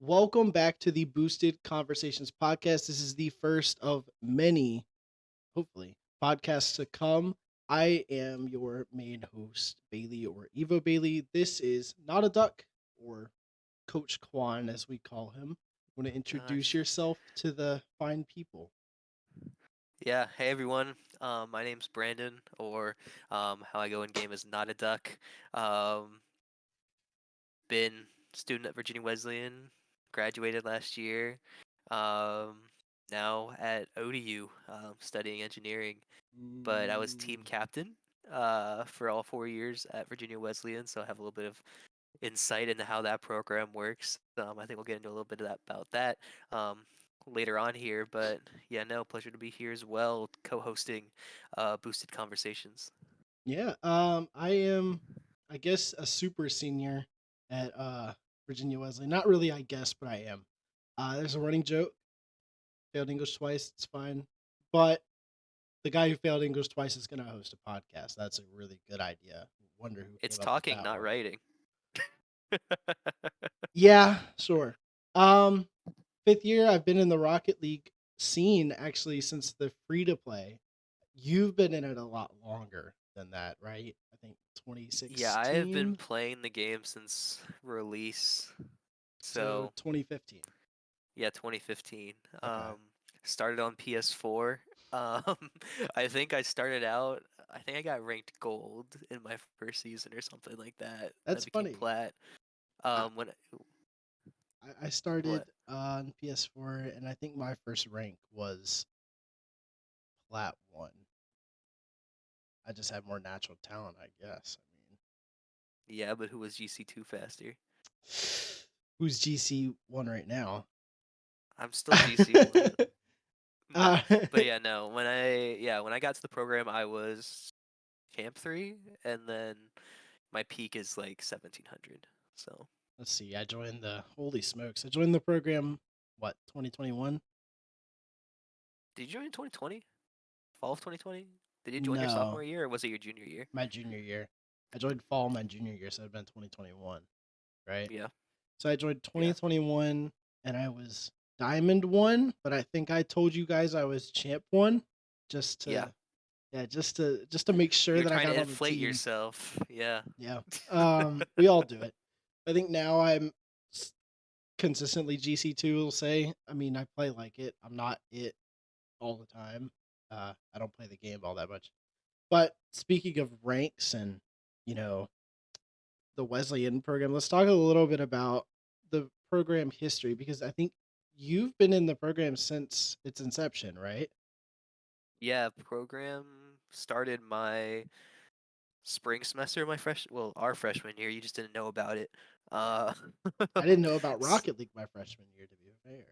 Welcome back to the Boosted Conversations podcast. This is the first of many, hopefully, podcasts to come. I am your main host, Bailey or Evo Bailey. This is Not a Duck, or Coach Kwan, as we call him. Want to introduce Gosh. yourself to the fine people? Yeah. Hey everyone. My name's Brandon, or how I go in game is not a duck. Um, been student at Virginia Wesleyan, graduated last year. Um, Now at ODU, studying engineering. But I was team Mm, captain for all 4 years at Virginia Wesleyan, so I have a little bit of insight into how that program works. I think we'll get into a little bit of that about that um, later on here. But yeah, no, pleasure to be here as well, co-hosting Boosted Conversations. I am, I guess, a super senior at Virginia Wesley. Not really, I guess, but I am. There's a running joke. Failed English twice, it's fine. But the guy who failed English twice is going to host a podcast. That's a really good idea. Wonder who It's came up with talking, that not one. writing. Yeah, sure. Um, Fifth year, I've been in the Rocket League scene actually since the free to play. You've been in it a lot longer than that, right? I think Yeah, I have been 2016, playing the game since release. so So 2015. yeah, 2015. Okay, Started on PS4. Um, I think I started out. I think I got ranked gold in my first season or something like that. Then that's became funny. plat. I When I started what? on PS4, and I think my first rank was plat one. I just had more natural talent, I guess. Yeah, but who was GC2 faster? Who's GC1 right now? I'm still GC1. uh, But yeah, no. When I got to the program, I was champ 3, and then my peak is like 1700. So let's see. Holy smokes. I joined the program, what, 2021? did you join in 2020? Fall of 2020? Did you join your No, sophomore year, or was it your junior year? my junior year. I joined fall my junior year, so it'd been 2021, right? Yeah, So I joined yeah. 2021 and I was Diamond 1, but I think I told you guys I was Champ 1 just Yeah. to yeah, just to make sure You're that I trying to got on the inflate team. yourself. Yeah. Yeah. We all do it. I think now s- consistently GC2 will say. I mean, I play like it. I'm not it all the time. I don't play the game all that much. But speaking of ranks and, you know, the Wesleyan program, let's talk a little bit about the program history because I think you've been in the program since its inception, right? Yeah, program started my spring semester of our freshman year. You just didn't know about it. Uh, I didn't know about s- Rocket League my freshman year, to be fair.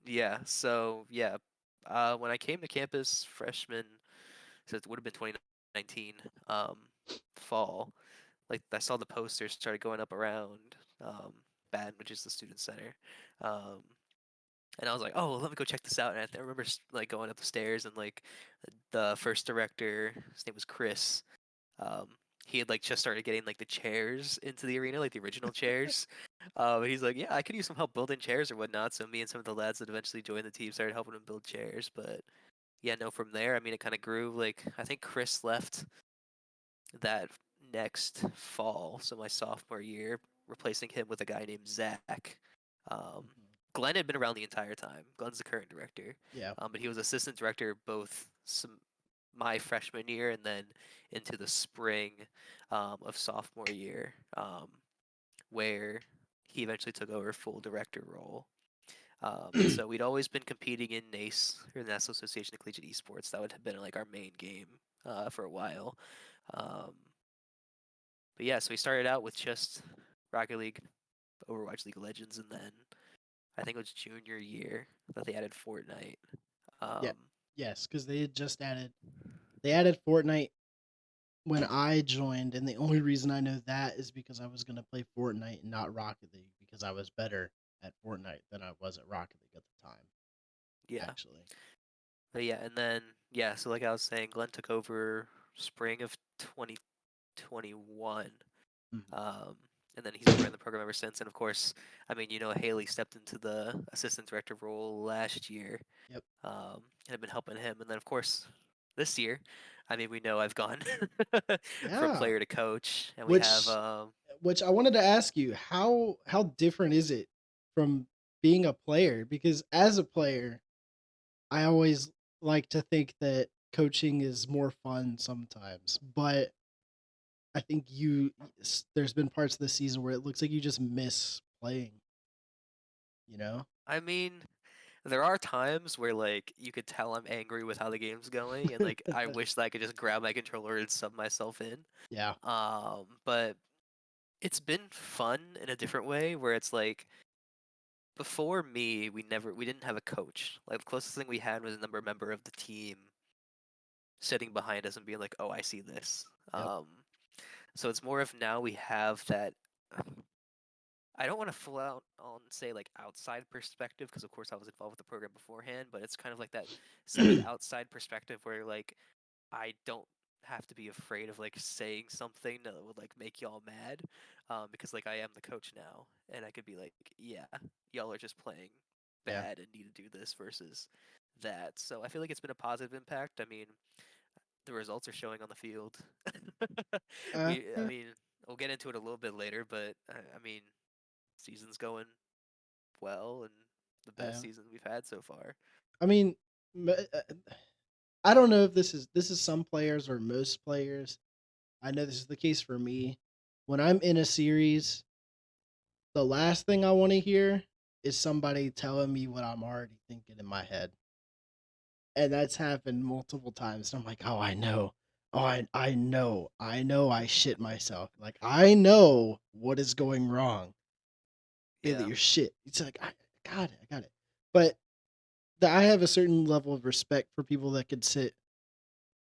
yeah. So yeah, when I came to campus freshman, so it would have been 2019, fall. Like I saw the posters started going up around BAD, which is the student center. Um, and I was like, oh, let me go check this out. And I remember like going up the stairs and like the first director, his name was Chris. Um, he had like just started getting like the chairs into the arena, like the original chairs. He's like, yeah, I could use some help building chairs or whatnot. So me and some of the lads that eventually joined the team started helping him build chairs. But yeah, no, from there, I mean, it kind of grew. Like I think Chris left that next fall, so my sophomore year, replacing him with a guy named Zach. Um, Mhm. Glenn had been around the entire time. Glenn's the current director, Yeah. but he was assistant director both my freshman year and then into the spring of sophomore year, where he eventually took over full director role. And so we'd always been competing in NACE, or the National Association of Collegiate Esports. That would have been like our main game for a while. Um, but yeah, so we started out with just Rocket League, Overwatch League of Legends, and then I think it was junior year that they added Fortnite. Yeah. Um, Yes, because they added Fortnite when I joined, and the only reason I know that is because I was gonna play Fortnite and not Rocket League because I was better at Fortnite than I was at Rocket League at the time, yeah, actually. but yeah, and then yeah, so like I was saying, Glenn took over spring of 2021. Mhm. Um, and then he's been running the program ever since. And of course, I mean, Haley stepped into the assistant director role last year, Yep. and have been helping him. And then of course, this year, I mean, we know I've gone from Yeah. player to coach, and we have Which which I wanted to ask you, how different is it from being a player? Because as a player, I always like to think that coaching is more fun sometimes, but I think there's been parts of the season where it looks like you just miss playing, you know? I mean, there are times where like you could tell I'm angry with how the game's going, and like I wish that I could just grab my controller and sub myself in. Yeah. But it's been fun in a different way where it's like before me, we didn't have a coach. Like the closest thing we had was a member of the team sitting behind us and being like, "Oh, I see this." Yep. So it's more of now we have that. I don't want to full out on say like outside perspective because of course I was involved with the program beforehand, but it's kind of like that semi outside perspective where like I don't have to be afraid of like saying something that would like make y'all mad, because like I am the coach now, and I could be like, yeah, y'all are just playing Yeah. bad and need to do this versus that. So I feel like it's been a positive impact. I mean, the results are showing on the field. I Uh, mean, we'll get into it a little bit later, but I mean, season's going well and the best uh, season we've had so far. I mean, I don't know if this is some players or most players. I know this is the case for me. When I'm in a series, the last thing I want to hear is somebody telling me what I'm already thinking in my head. And that's happened multiple times. And I'm like, oh, I know. Oh, I know. I know I shit myself. Like, I know what is going wrong. Bailey, Yeah, you're shit. It's like, I got it. I got it. But I have a certain level of respect for people that could sit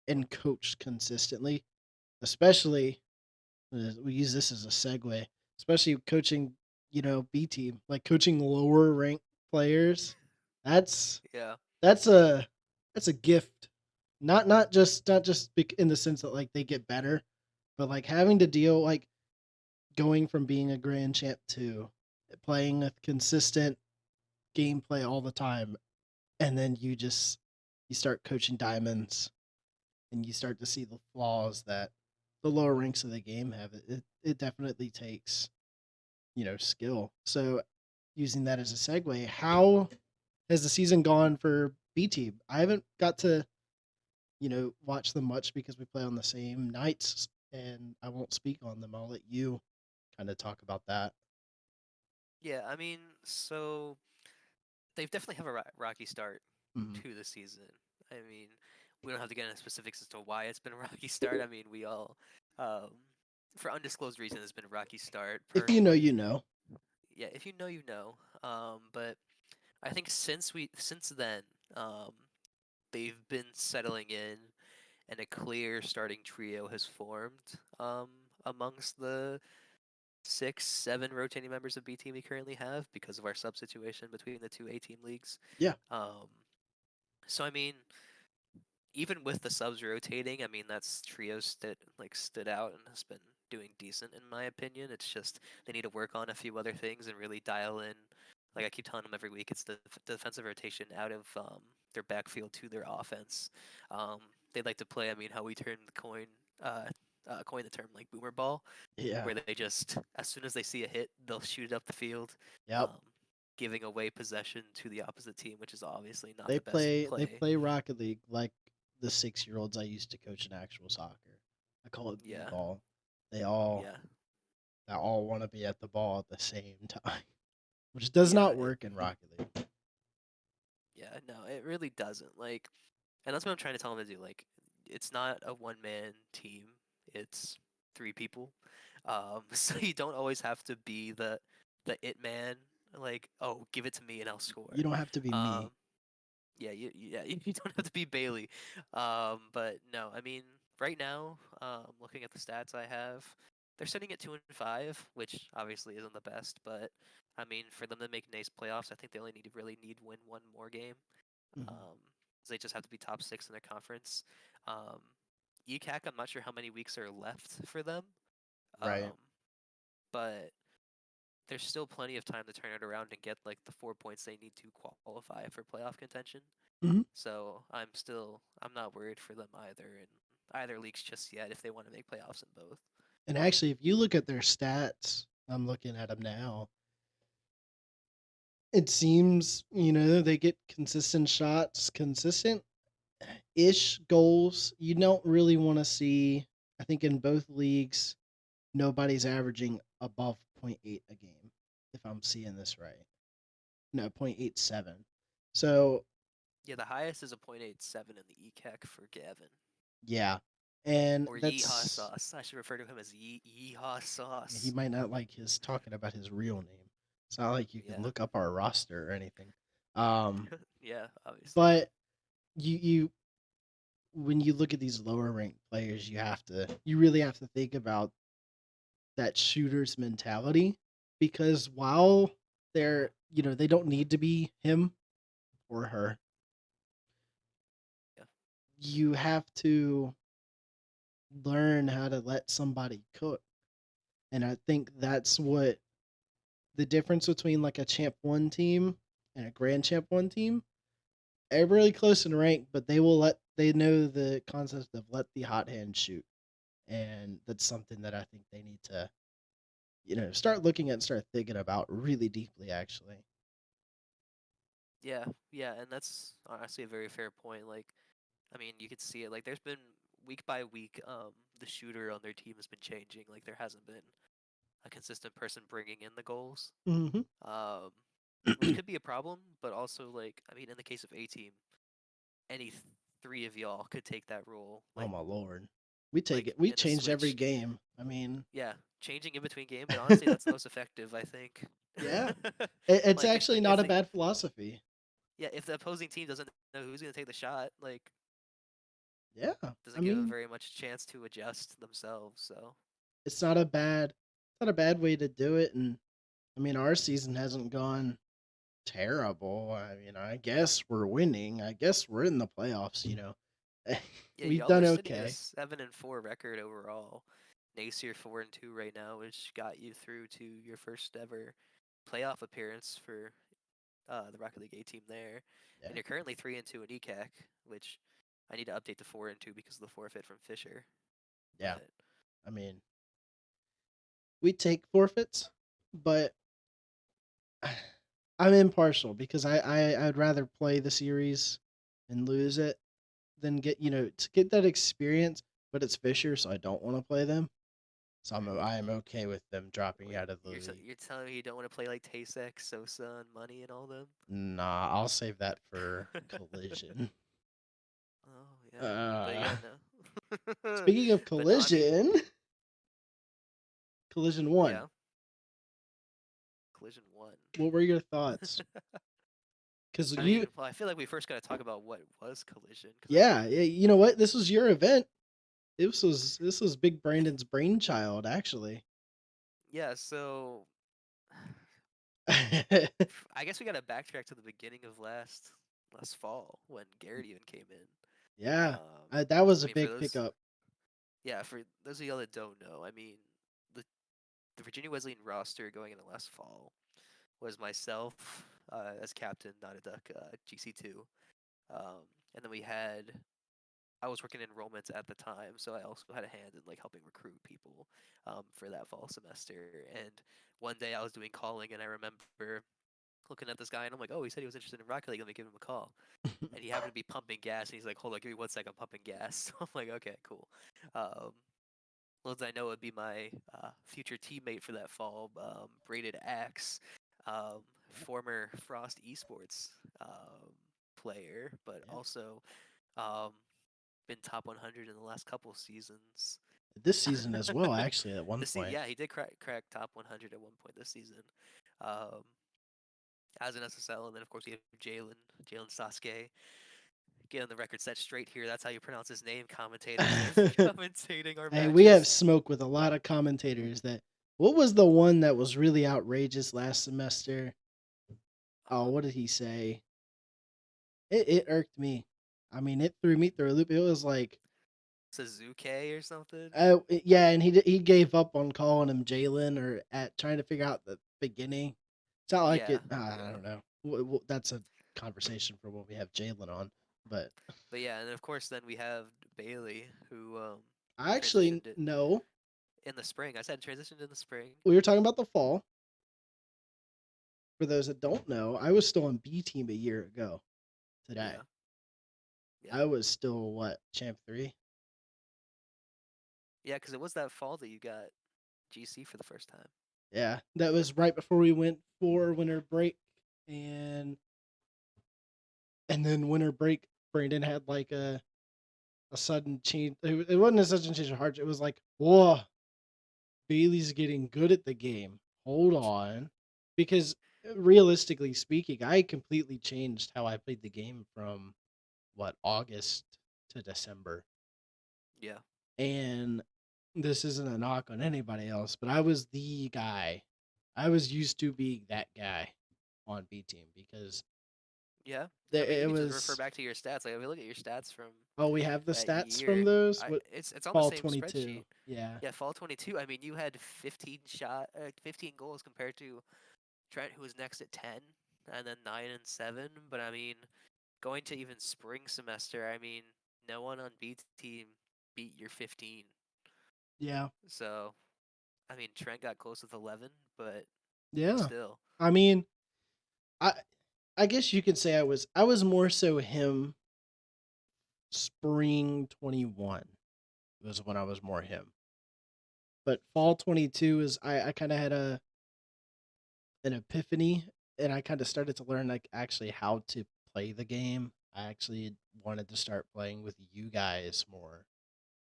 and coach consistently, especially we use this as a segue, especially coaching, B team, like coaching lower ranked players. That's yeah, that's a that's a gift. Not just in the sense that like they get better, but like having to deal like going from being a grand champ to playing a consistent gameplay all the time, and then you start coaching diamonds and you start to see the flaws that the lower ranks of the game have. It definitely takes skill. So using that as a segue, how has the season gone for B team? I haven't got to watch them much because we play on the same nights, and I won't speak on them. I'll let you kind of talk about that. yeah. I mean, so they've definitely have a rocky start Mhm. to the season. I mean, we don't have to get into specifics as to why it's been a rocky start. I mean, we all, um, for undisclosed reasons, it's been a rocky start. If you know, Personally, you know. yeah, if you know, you know. But I think since then, um, they've been settling in, and a clear starting trio has formed, amongst the 6, 7 rotating members of B team we currently have because of our sub situation between the two A team leagues. Yeah, Um, so I mean, even with the subs rotating, I mean that's trios that like stood out and has been doing decent in my opinion. It's just they need to work on a few other things and really dial in. Like I keep telling them every week, it's the defensive rotation out of their backfield to their offense. Um, they'd like to play. I mean, how we turn the uh, coin the term like boomer ball, yeah, where they just as soon as they see a hit, they'll shoot it up the field, yep. um, giving away possession to the opposite team, which is obviously not They the best play they play. play Rocket League like the 6 year olds I used to coach in actual soccer. I call it B Yeah, ball. They all yeah, they all want to be at the ball at the same time, which does yeah, not work in Rocket League. yeah. No, it really doesn't. Like, and that's what I'm trying to tell them to do. Like, it's not a one man team. It's 3 people. So you don't always have to be the it man. Like, oh, give it to me and I'll You score. don't have to be Um, me. yeah, you don't have to be Bailey. But no, I mean, right now, looking at the stats I have, they're sitting at 2-5, which obviously isn't the best, but I mean, for them to make NACE playoffs, I think they only really need win one more game. Mhm. Um, 'Cause they just have to be top 6 in their conference. Um, ECAC, I'm not sure how many weeks are left for them. Right. Um, but there's still plenty of time to turn it around and get like the 4 points they need to qualify for playoff contention. Mhm. So I'm not worried for them either in either leagues just yet if they want to make playoffs in both. And actually, if you look at their stats, I'm looking at them now. It seems, they get consistent shots, consistent ish goals. You don't really want to see, I think in both leagues, nobody's averaging above point 0.8 a game, if I'm seeing this right. No, 0.87. So, Yeah, the highest is a .87 in the ECAC for Gavin. yeah. And Or Yeehaw that's, Sauce. I should refer to him as Yeehaw he Sauce. might not like his talking about his real name. It's not like you can Yeah. look up our roster or anything. Um, Yeah, obviously. but you when you look at these lower ranked players, you really have to think about that shooter's mentality because while they don't need to be him or her, Yeah. you have to learn how to let somebody cook. And I think that's what the difference between like a champ one team and a grand champ one team. They're really close in rank, but they know the concept of let the hot hand shoot. And that's something that I think they need to start looking at and start thinking about really deeply, actually. Yeah, yeah, and that's honestly a very fair point. Like, I mean, you could see it. Like, there's been week by week, the shooter on their team has been changing. Like, there hasn't been a consistent person bringing in the goals, Hmm. um, which could be a problem. But also, like, I mean, in the case of A team, any three of y'all could take that role. Oh my lord, we take Like it. We in a change every switch. game. I mean, Yeah, changing in between game. But honestly, that's the most effective, I think. yeah, it's Like, actually not a bad philosophy. yeah, if the opposing team doesn't know who's gonna take the shot, like Yeah, I doesn't give them mean, very much chance to adjust themselves. So it's not a bad way to do it. And I mean, our season hasn't gone terrible. I mean, I guess we're winning. I guess we're in the playoffs. yeah, We've y'all done are sitting at a okay. 7-4 record overall. Nace, 4-2 right now, which got you through to your first ever playoff appearance for the Rocket League A team there, Yeah, and you're currently 3-2 in ECAC, which I need to update to 4-2 because of the forfeit from Fisher. yeah. But I mean, we take forfeits, but I'm impartial because I'd rather play the series and lose it than to get that experience. But it's Fisher, so I don't want to play them. So I am okay with them dropping wait, out of the league. you're telling me you don't want to play like Tasek, Sosa, and Money and all them? Nah, I'll save that for Collision. Oh yeah, but Uh, yeah, no. Speaking of But no, I mean, Collision, Collision one. yeah, Collision won. What were your thoughts? Because I mean, well, I feel like we first got to talk about what was Collision, because I mean, yeah, you know what? This was your event. This was Big if Brandon's brainchild, actually. yeah, so I guess we got to backtrack to the beginning of last fall when Garrett even came in. Yeah, Um, that was I a mean, for big those, pickup. yeah, for those of y'all that don't know, I mean, the the Virginia Wesleyan roster going into last fall was myself as captain, not a duck, GC2, um, and then we had I was working enrollments at the time, so I also had a hand in like helping recruit people for that fall semester. And one day I was doing calling, and I remember looking at this guy, and I'm like, "Oh, he said he was interested in Rocket League. Let me give him a call." And he happened to be pumping gas, and he's like, "Hold on, give me 1 second, I'm pumping gas." So I'm like, "Okay, cool." Um, little did I know it'd be my future teammate for that fall, Braided Axe, former Frost Esports player, but Yeah, also um, been top 100 in the last couple seasons. this season as well. Actually, at one point. Yeah, he did crack top 100 at one point this season, um, as an SSL, and then of course we have Jalen Sasuke. Getting the record set straight here. That's how you pronounce his name, commentators that are commentating our Hey, we have matches. smoke with a lot of commentators. What was the one that was really outrageous last semester? Oh, Um, what did he say? It irked me. I mean, it threw me through a loop. It was like Suzuki or something. Yeah, and he gave up on calling him Jalen or at trying to figure out the beginning. It's not like Yeah, it. I don't know. That's a conversation for when we have Jalen on. But but yeah, and of course then we have Bailey who I actually transitioned it know in the spring. I said transitioned in the spring. we were talking about the fall. For those that don't know, I was still on B team a year ago today. Yeah, yeah, I was still what champ 3. yeah, because it was that fall that you got GC for the first time. Yeah, that was right before we went for winter break, and then winter break, Brandon had like a sudden change. It wasn't a sudden change of heart. It was like, whoa, Bailey's getting good at the game. Hold on, because realistically speaking, I completely changed how I played the game from what August to December, Yeah, and this isn't a knock on anybody else, but I was the guy. I was used to being that guy on B team because yeah. I there mean, you it could just refer was. back to your stats. Like if you look at your stats from Oh, we have the that stats from year, those. I What it's on the fall same 22? spreadsheet. Yeah, Yeah, fall 22. I mean, you had 15 goals compared to Trent, who was next at 10, and then 9 and 7. But I mean, going to even spring semester, I mean, no one on B team beat your 15. yeah, So I mean, Trent got close with 11, but yeah. still, I mean, I I guess you could say I was more so him. Spring 21 was when I was more him, but fall 22 is I kind of had an epiphany, and I kind of started to learn like actually how to play the game. I actually wanted to start playing with you guys more.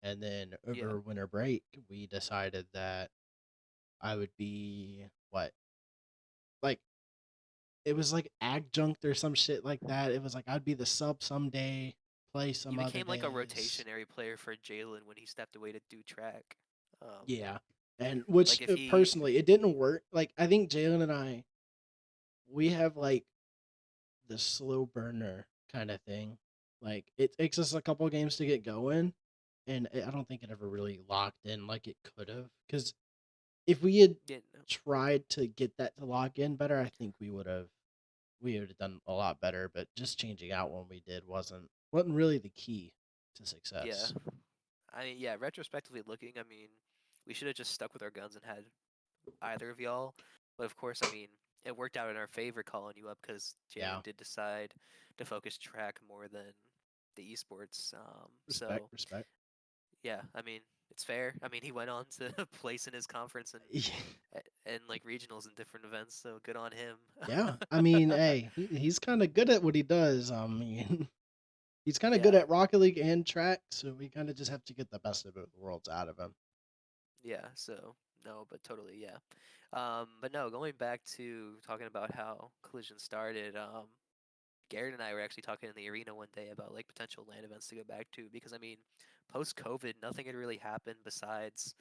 And then yeah. over winter break, we decided that I would be what? Like it was like adjunct or some shit like that. It was like I'd be the sub someday, play You some other became like a days. rotationary player for Jalen when he stepped away to do track. Um, Yeah. And like which if he personally, it didn't work. Like I think Jalen and I, we have like the slow burner kind of thing. Like it takes us a couple games to get going, and I don't think it ever really locked in like it could have. Because if we had didn't, tried to get that to lock in better, I think we would have done a lot better. But just changing out when we did wasn't really the key to yeah. success. I mean, yeah. Retrospectively looking, I mean, we should have just stuck with our guns and had either of y'all. But of course, I mean, it worked out in our favor calling you up because Yeah, Jalen did decide to focus track more than the esports. respect, So respect. yeah, I mean, it's fair. I mean, he went on to place in his conference and like regionals and different events. So good on him. Yeah, I mean, hey, he's kind of good at what he does. I mean, he's kind of good Yeah, at Rocket League and track, so we kind of just have to get the best of both worlds out of him. yeah. So no, but totally, yeah. But no, going back to talking about how Collision started. Garrett and I were actually talking in the arena one day about like potential land events to go back to because I mean, post COVID, nothing had really happened besides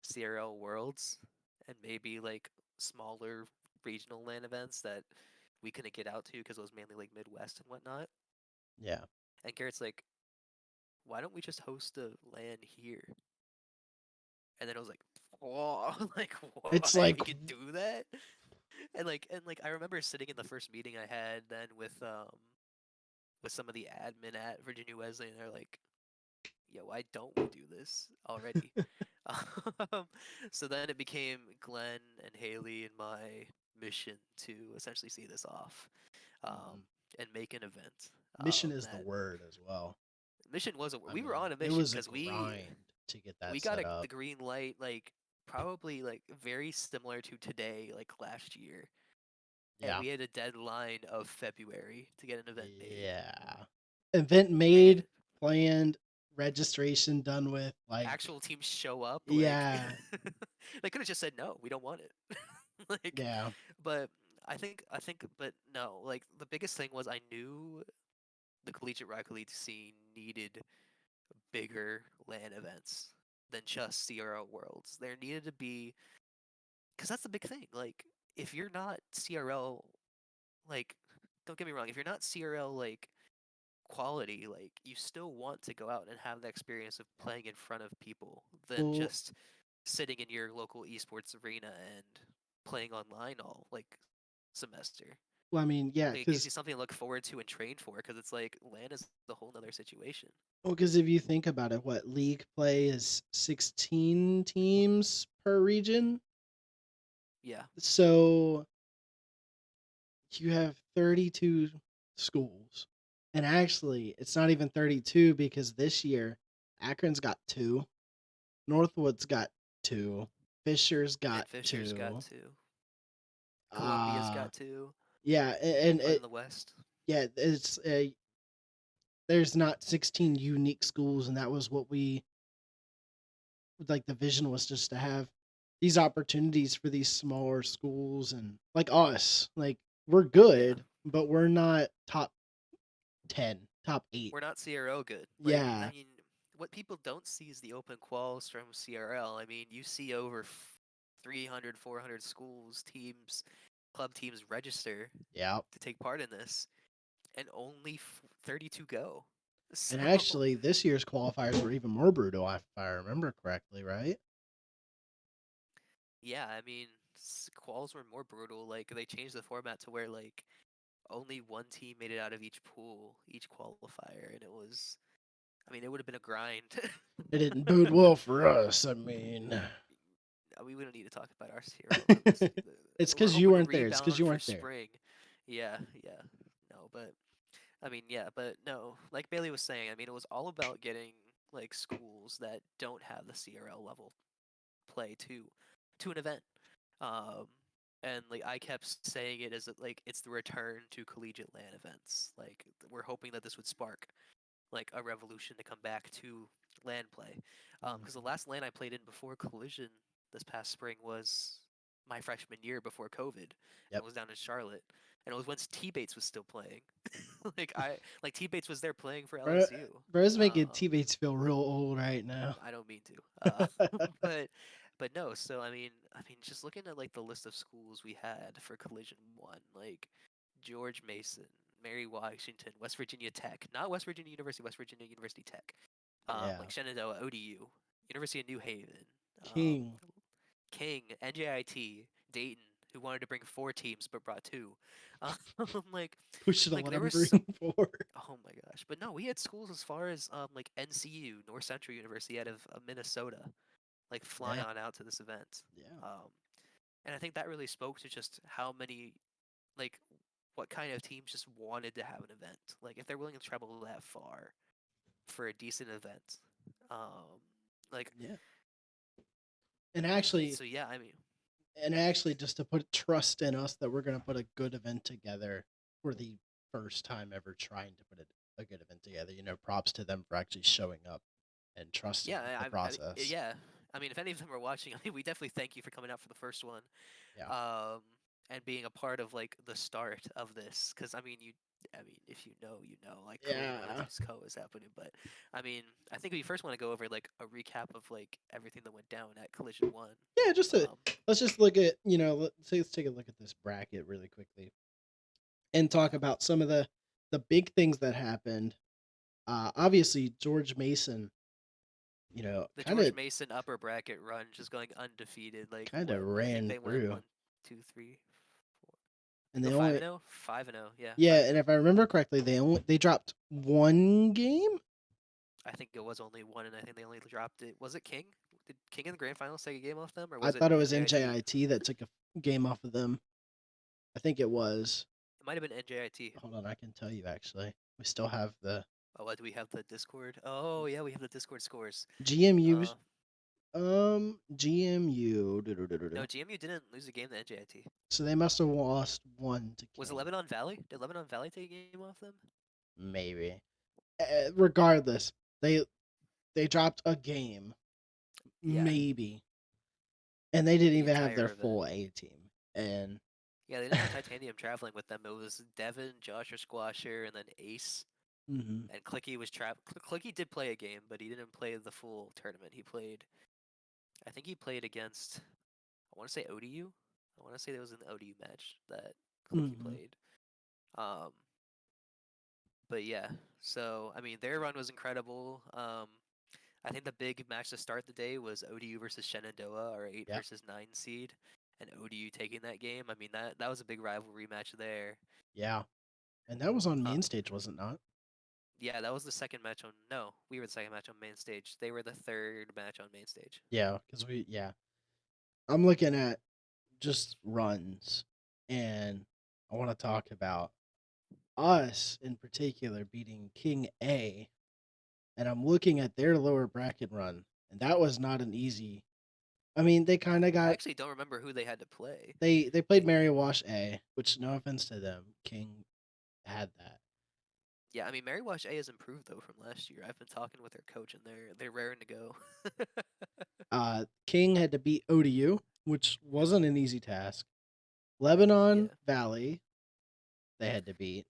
CRL Worlds and maybe like smaller regional land events that we couldn't get out to because it was mainly like Midwest and whatnot. Yeah, And Garrett's like, why don't we just host a land here? And then I was like, whoa, like it's what? like We could do that? And I remember sitting in the first meeting I had then with some of the admin at Virginia Wesley, and they're like, "Yo, why don't we do this already?" Um, so then it became Glenn and Haley and my mission to essentially see this off um, mhm. and make an event. Mission is the That word as well. mission was I we were mean, on a it mission was a because grind to get that we got set the up. green light like probably like very similar to today like last year, and Yeah, we had a deadline of February to get an event made. yeah. Event And made, planned, registration done with. Like, actual teams show up, like yeah, they could have just said no, we don't want it. Like, yeah. but but no, like the biggest thing was I knew the collegiate Rocket League scene needed bigger LAN events than just CRL Worlds. There needed to be, because that's the big thing. Like, if you're not CRL, like, don't get me wrong, if you're not CRL, like quality, like you still want to go out and have the experience of playing in front of people than Well, just sitting in your local esports arena and playing online all like semester. I mean, yeah, Like it gives you because something to look forward to and train for, because it's like LAN is a whole nother situation. if you think about it, what league play is 16 teams per region, Yeah, so you have 32 schools. And actually, it's not even 32 because this year Akron's got 2, Northwood's got 2, Fisher's and got Fisher's got 2. two. Columbia's Uh got two. yeah, and One it in the West. yeah, it's there's not 16 unique schools, and that was what we like the vision was, just to have these opportunities for these smaller schools and like us. Like we're Yeah, good, but we're not top 10, top 8. we're not CRO good. Like, I Yeah. mean, what people don't see is the open quals from CRL. I mean, you see over 300, 400 schools, teams, club teams register Yeah. to take part in this, and only 32 go. And So, actually, this year's qualifiers were even more brutal, if I remember correctly, right? yeah, I mean, quals were more brutal. Like, they changed the format to where, like, only one team made it out of each pool, each qualifier, and it was, I mean, it would have been a grind. It didn't bode well for us. I mean, We don't need to talk about our CRL run this. it's We're because you hoping to weren't there. It's because rebound you for weren't there. spring. Yeah, yeah. No, but I mean, yeah, but no. Like Bailey was saying, I mean, it was all about getting like schools that don't have the CRL level play to an event. Um, and like I kept saying it as like it's the return to collegiate LAN events. Like we're hoping that this would spark like a revolution to come back to LAN play. Because the Mhm. last LAN I played in before Collision this past spring was my freshman year before COVID, and it Yep. was down in Charlotte, and it was when T Bates was still playing. Like T Bates was there playing for Bro, LSU. bro's making Um, teammates feel real old right now. I don't mean to, but no. So I mean, just looking at like the list of schools we had for Collision One, like George Mason, Mary Washington, West Virginia Tech, not West Virginia University, West Virginia University Tech, Yeah. like Shenandoah, ODU, University of New Haven, um, King. King, NJIT, Dayton, who wanted to bring 4 teams but brought 2. Um, like, We should have like let there him was bring so, 4. oh my gosh, but no, we had schools as far as like NCU, North Central University out of Minnesota, like fly Yeah. on out to this event. Yeah. Um, and I think that really spoke to just how many, like, what kind of teams just wanted to have an event. Like, if they're willing to travel that far for a decent event. Um, like, Yeah. And actually, so yeah, I mean, just to put trust in us that we're going to put a good event together for the first time ever trying to put a good event together. Props to them for actually showing up and trusting yeah, the process. yeah. I mean, if any of them are watching, I mean, we definitely thank you for coming out for the first one, Yeah. um, and being a part of like the start of this. Because I mean, if you know, you know, like Collision 1 and Yeah. 2's co is happening. But I mean, I think we first want to go over like a recap of like everything that went down at Collision 1. Yeah, Um, let's just look at, let's take a look at this bracket really quickly and talk yeah, about some of the big things that happened. Obviously George Mason, the kind George of Mason upper bracket run just going undefeated. Like kind of what I think ran they went through, one, two, three, four. and They they go five only and 0, 5-0. Yeah, yeah, 5-0. and if I remember correctly, they dropped one game. I think it was only one, and I think they only dropped it. Was it King? Did King in the grand finals take a game off them, or I was it thought it was NJIT? NJIT that took a game off of them. I think it was. It might have been NJIT. Hold on, I can tell you actually. We still have the Oh, what do we have the Discord? Oh yeah, we have the Discord scores. GMU. Uh, GMU. no, GMU didn't lose a game to NJIT. So they must have lost one to Was it King, Lebanon Valley? Did Lebanon Valley take a game off them? maybe. Regardless, they dropped a game, Yeah, maybe, and they didn't the even have their entire event. full A team. And Yeah, they didn't have Titanium traveling with them. It was Devin, Josh or Squasher, and then Ace. mhm. And Clicky was Clicky did play a game, but he didn't play the full tournament. He played. I think he played against. I want to say ODU. I want to say there was an ODU match that Clicky Mhm. played. Um, But yeah, so I mean, their run was incredible. I think the big match to start the day was ODU versus Shenandoah, our 8 Yep. versus 9 seed, and ODU taking that game. I mean, that was a big rivalry match there. Yeah. And that was on Um, main stage, was it not? yeah, that was the second match on. No, we were the second match on main stage. They were the third match on main stage. Yeah, because I'm looking at just runs, and I want to talk about us in particular beating King A, and I'm looking at their lower bracket run, and that was not an easy. I mean, they kind of I got actually don't remember who they had to play. they played They, Mary Wash A, which no offense to them, King had that. yeah, I mean, Mary Wash A has improved though from last year. I've been talking with their coach, and they're raring to go. King had to beat ODU, which wasn't an easy task. Lebanon Yeah. Valley, they had to beat.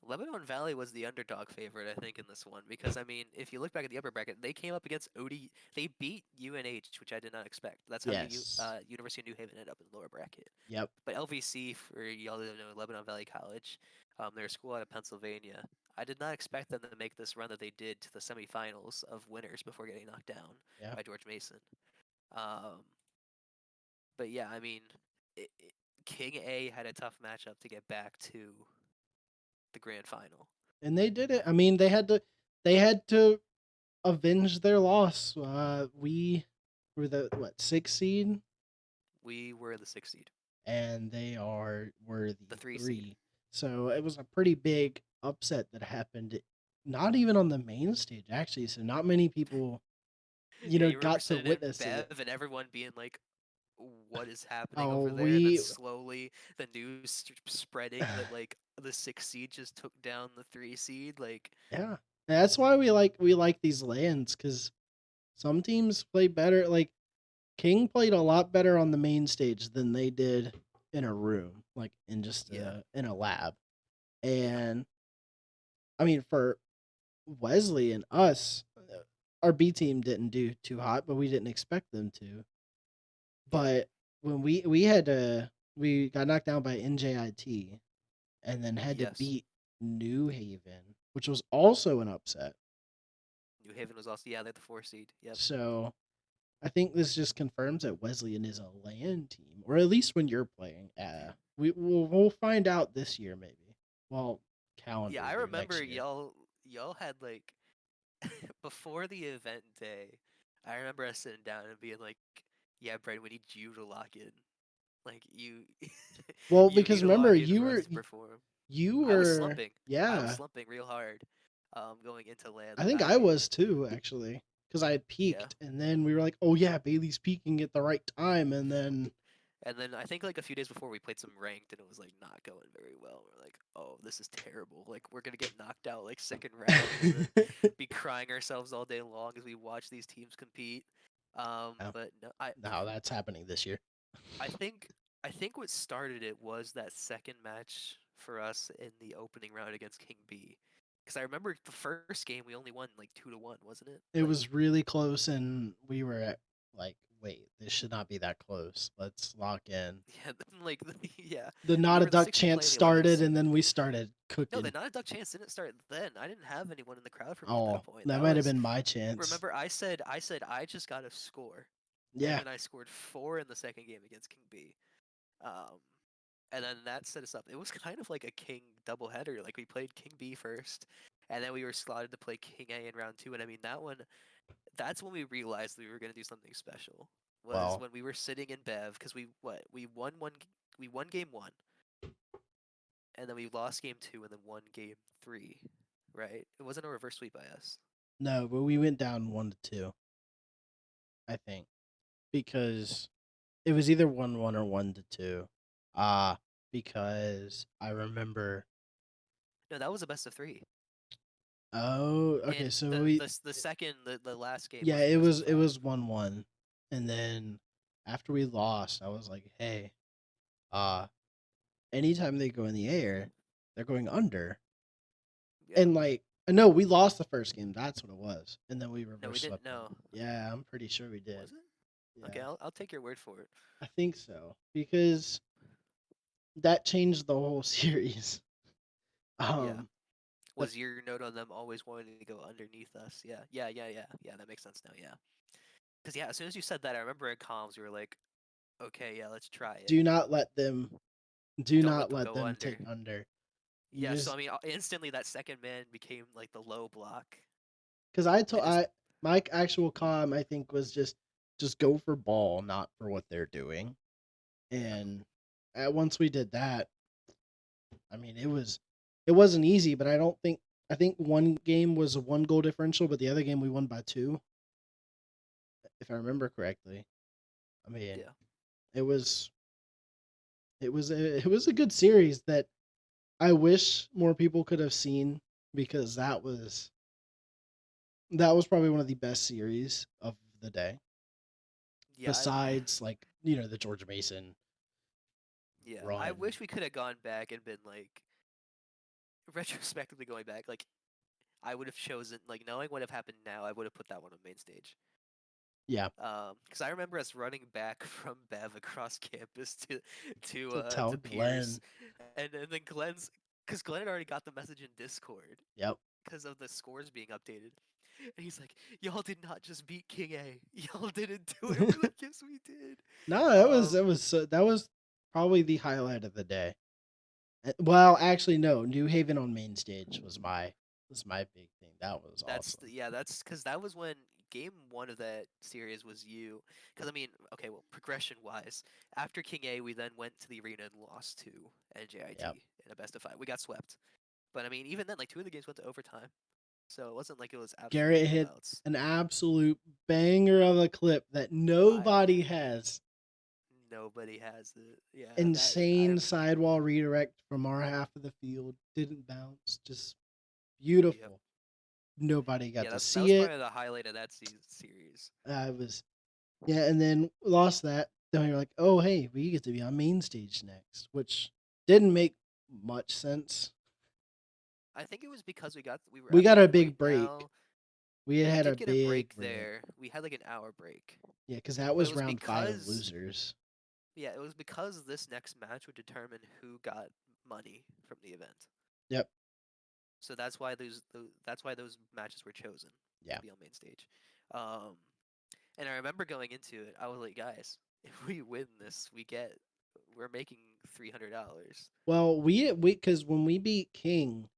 Lebanon Valley was the underdog favorite, I think, in this one because I mean, if you look back at the upper bracket, they came up against OD. They beat UNH, which I did not expect. That's how Yes. University of New Haven ended up in the lower bracket. Yep. But LVC, for y'all that don't know, Lebanon Valley College, they're a school out of Pennsylvania. I did not expect them to make this run that they did to the semifinals of winners before getting knocked down Yeah. by George Mason. Um, but yeah, I mean, it, King A had a tough matchup to get back to the grand final. And they did it. I mean, they had to avenge their loss. We were the what 6 seed, We were the 6th seed, and they were the the 3 seed. 3. So it was a pretty big upset that happened. Not even on the main stage, actually. So not many people, Yeah, you remember got to sitting in witness it. Bev and everyone being like, "What is happening Oh, over there?" And then we slowly the news spreading that like the 6th seed just took down the 3 seed. Like, yeah. That's why we like these lands because some teams play better. Like King played a lot better on the main stage than they did in a room, like in just yeah, in a lab. yeah, And I mean, for Wesley and us, our B team didn't do too hot, but we didn't expect them to. yeah, But when we got knocked down by NJIT and then had to yes. beat New Haven, which was also an upset. New Haven was also, yeah, they're the 4 seed. Yep. So I think this just confirms that Wesleyan is a LAN team, or at least when you're playing. We'll find out this year maybe. Well, Yeah, calendar I year remember next year. y'all had like before the event day. I remember us sitting down and being like, "Yeah, Brad, we need you to lock in. Like you, Well, you need because to remember lock in for us to perform." you I was were slumping. I was yeah. slumping real hard, going into land. I Like think I was too actually because I had yeah. peaked, and then we were like, oh yeah, Bailey's peaking at the right time, and then And then I think like a few days before we played some ranked and it was like not going very well. We're like, oh, this is terrible. Like we're gonna get knocked out like second round and then be crying ourselves all day long as we watch these teams compete. no, But no, no, that's happening this year. I think I think what started it was that second match for us in the opening round against King B. Because I remember the first game we only won like 2-1, wasn't it? It Like was really close, and we were at like, wait, this should not be that close. Let's lock in. yeah, then, like yeah, The we not a were the duck 6th seed chance playing the 11th started, and seed. then we started No, the cooking. not a duck chance didn't start then. I didn't have anyone in the crowd for me at that Oh, point. that That might have was been my chance. remember I said I just got to score, and Yeah. then I scored 4 in the second game against King B. Um, and then that set us up. It was kind of like a King doubleheader. Like we played King B first, and then we were slotted to play King A in round 2. And I mean that one, that's when we realized we were gonna do something special. Was Well, when we were sitting in Bev because we won game 1, and then we lost game 2, and then won game 3. Right? It wasn't a reverse sweep by us. no, but we went down 1-2, I think, because it was either 1-1 or 1-2. Uh because I remember. No, that was a best of 3. Oh, And okay. So we the second the last game yeah, was the it best of was it 5. was 1-1, and then after we lost, I was like, hey, uh, anytime they go in the air, they're going under. Yeah. And like, no, we lost the first game. That's what it was, and then we No, we reverse didn't swept them. know. Yeah, I'm pretty sure we did. Was it? Okay, Yeah, I'll take your word for it. I think so because that changed the whole series. Yeah. Um, But Was your note on them always wanting to go underneath us? Yeah, yeah, yeah, yeah, yeah. That makes sense now. Yeah, because yeah, as soon as you said that, I remember in comms we were like, okay, yeah, let's try it. do not let them do Don't let not them let go them under. take under. You Yeah, so I just mean, instantly that second man became like the low block, because I and told just I my actual comm I think was just go for ball, not for what they're doing. yeah, And once we did that, I mean it wasn't easy, but I think one game was a 1 goal differential, but the other game we won by 2, if I remember correctly. I mean, yeah, it was it was a good series that I wish more people could have seen because that was probably one of the best series of the day. yeah. Besides, like, the George Mason Yeah, I run. wish we could have gone back and been like retrospectively going back. Like I would have chosen, like knowing what have happened now, I would have put that one on main stage. Yeah, Because I remember us running back from Bev across campus to tell to Pierce, Glenn. and then Glenn's because Glenn had already got the message in Discord Yep. because of the scores being updated, and he's like, "Y'all did not just beat King A. Y'all didn't do it." And we're like, "Yes, we did." No, Um, that was probably the highlight of the day. Well, actually, no. New Haven on main stage was my big thing. That was awesome. yeah, that's because that was when game 1 of that series was you. Because I mean, okay, well, progression wise, after King A, we then went to the arena and lost to Yep. NJIT in a best of 5. We got swept, but I mean, even then, like 2 of the games went to overtime, so it wasn't like it was absolute Garrett hit blowouts. an absolute banger of a clip that I nobody has. Nobody has it. Yeah, that Insane sidewall redirect from our half of the field. Didn't bounce. Just yep. beautiful. Nobody got Yeah, to that see was it. probably the highlight of that series. It was Yeah, and then lost that. Then you're like, oh hey, we get to be on main stage next, which didn't make much sense. I think it was because we were We at the got a point big break. now. We We had a did get a big break break. there. We had like an hour break. Yeah, because that But it was was round 5 of because losers. yeah, it was because this next match would determine who got money from the event. Yep. So that's why those matches were chosen Yeah. to be on main stage. Um, and I remember going into it, I was like, guys, if we win this, we're making $300. Well, we because when we beat King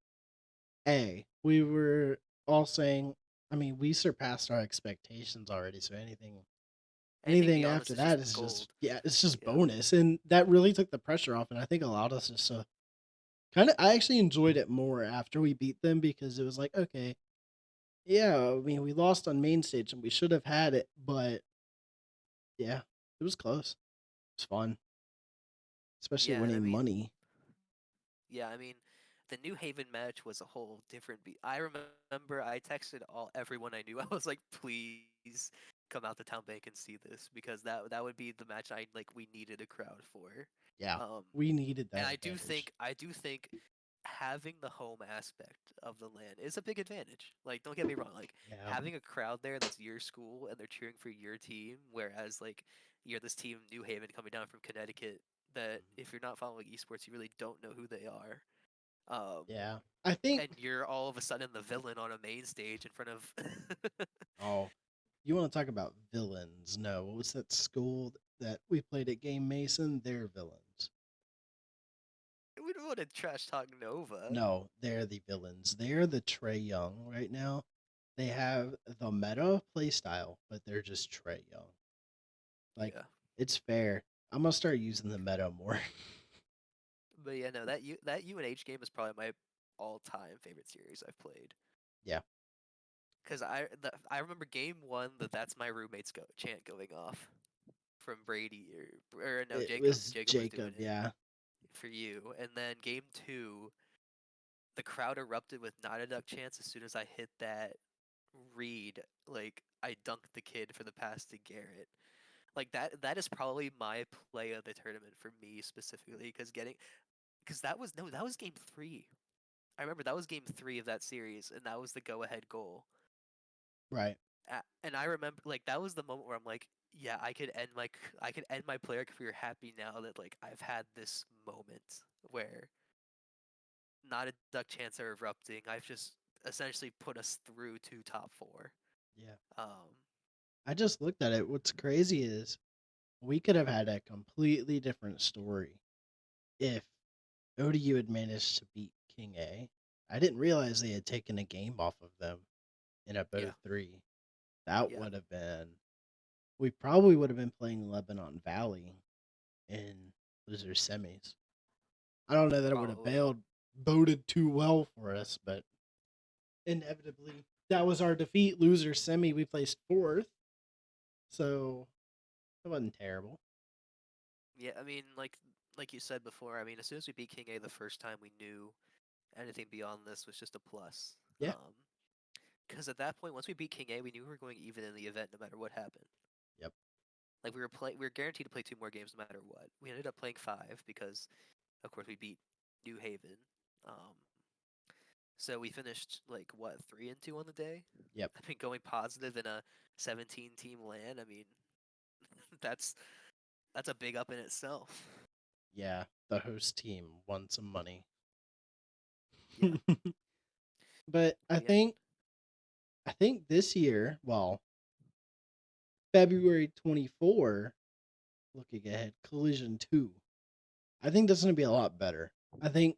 A, we were all saying, I mean, we surpassed our expectations already. So Anything anything beyond after this is that just is just gold. yeah, it's just Yeah, bonus, and that really took the pressure off, and I think allowed us just to kind of. I actually enjoyed it more after we beat them because it was like, okay, yeah, I mean, we lost on main stage and we should have had it, but yeah, it was close. It's fun, especially yeah, and I winning mean, money. yeah, I mean, the New Haven match was a whole different beat. I remember I texted everyone I knew. I was like, please come out to Town Bank and see this because that would be the match we needed a crowd for. Yeah, Um, we needed and that advantage. I do think having the home aspect of the land is a big advantage. Like, don't get me wrong. Like, Yeah. having a crowd there that's your school and they're cheering for your team, whereas like you're this team New Haven coming down from Connecticut that if you're not following esports, you really don't know who they are. Um, Yeah. I think and you're all of a sudden the villain on a main stage in front of. oh, you want to talk about villains? No, what was that school that we played at Game Mason? They're villains. We don't want to trash talk Nova. No, they're the villains. They're the Trey Young right now. They have the meta play style, but they're just Trey Young. Like, Yeah, it's fair. I'm gonna start using the meta more. but yeah, no, that UNH game is probably my all-time favorite series I've played. Yeah. Cause I remember game 1 that's my roommate's chant going off from Brady or no It Jacob. was Jacob was doing Jacob, it yeah. for you, and then game 2, the crowd erupted with not a duck chants as soon as I hit that read. Like I dunked the kid for the pass to Garrett. Like that is probably my play of the tournament for me specifically because that was game 3. I remember that was game 3 of that series, and that was the go-ahead goal. Right. And I remember like that was the moment where I'm like, yeah, I could end my player career happy now that like I've had this moment where not a duck chance of erupting. I've just essentially put us through to top four. Yeah. Um, I just looked at it. What's crazy is we could have had a completely different story if ODU had managed to beat King A. I didn't realize they had taken a game off of them in a yeah, bow three. That yeah, would have been. We probably would have been playing Lebanon Valley in loser semis. I don't know that it would have probably. boded too well for us, but inevitably that was our defeat. Loser semi, we placed fourth, so it wasn't terrible. Yeah, I mean, like you said before, I mean, as soon as we beat King A the first time, we knew anything beyond this was just a plus. Yeah. Because at that point, once we beat King A, we knew we were going even in the event, no matter what happened. Yep. Like we were guaranteed to play two more games no matter what. We ended up playing five because, of course, we beat New Haven. Um, so we finished like what 3-2 on the day. Yep. I mean, going positive in a 17-team LAN. I mean, that's that's a big up in itself. Yeah. The host team won some money. Yeah, But I but yeah, think I think this year, well, February 24, looking ahead, Collision 2. I think that's going to be a lot better. I think